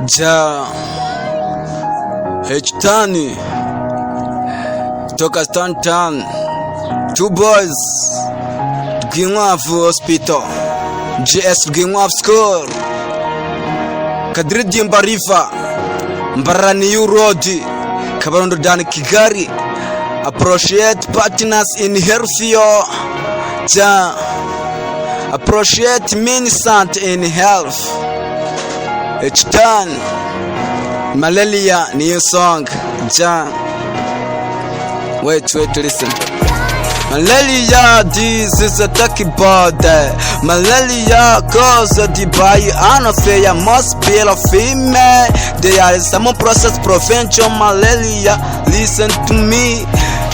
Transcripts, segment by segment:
Ja H-Tani toka Stanton, two boys Rwinkwavu Hospital, GS Rwinkwavu School, Kadridimba River, Mbarani Road, Kabarondo Dan Kigali. Appreciate partners in health. Ja appreciate ministers in health. H-Tani Mareria, new song. Ja wait listen. Mareria, this is a tacky body. Mareria caused by unfair must be a female. There is some process prevention malaria. Listen to me,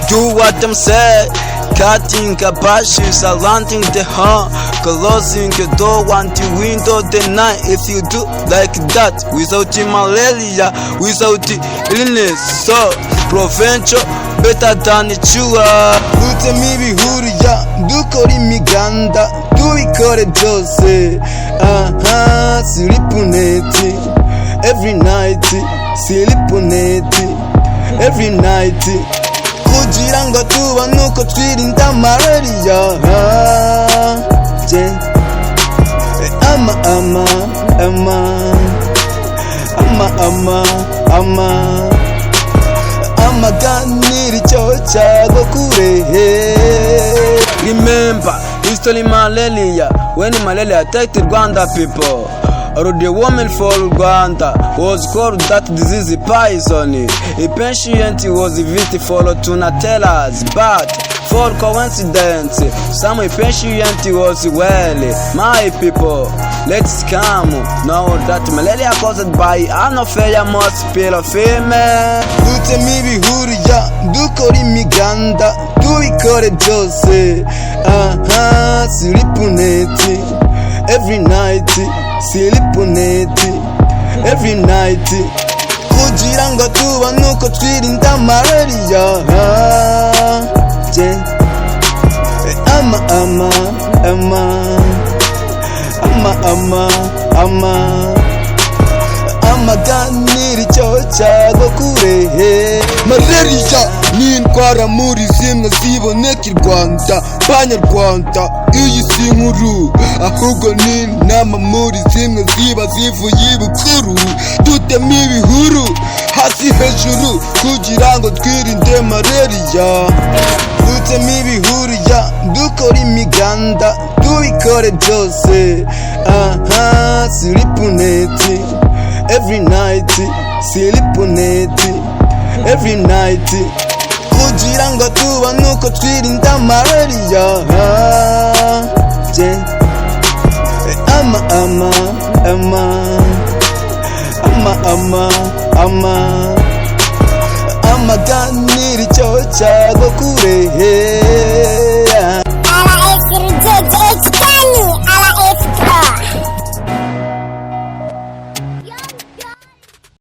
do what I'm saying. Cutting a bush, surrounding the home, closing the door, wanting window the night. If you do like that, without malaria, without illness, so prevention better than cure. Ute mibi hurya, dukora imiganda, tubikore byose. Silipuneti, every night, silipuneti, every night. Kugira ngo tuba nuko twirinda mararia. Amaganira icyo cyago kurehe. Remember history malaria, when malaria attacked Rwanda people, or the woman for Rwanda was called that disease poison. A patient was visited for tunatellas, but for coincidence, some patient was well. My people, let's come now that malaria caused by unfair mosquito female. Dute mibi hurya, dukora imiganda, tubikore byose. Silipuneti, every night, silipuneti, every night. Kugira ngo tuba nuko twirinda mararia. Amaganira icyo cyago kurehe. Malaria ni indwara muri zimwe ziboneka i Rwanda. Banyarwanda, iyi si inkuru, ahubwo ni inama muri zimwe ziba zivuye ibukuru. Dutema ibihuru hasi hejuru kugira ngo twirinde malaria. Dutema ibihuru dukora imiganda, tubikore byose. Silipuneti, every night, silipuneti, every night. Kugira ngo tuba nuko twirinda malaria. Amaganira icyo cyago kurehe.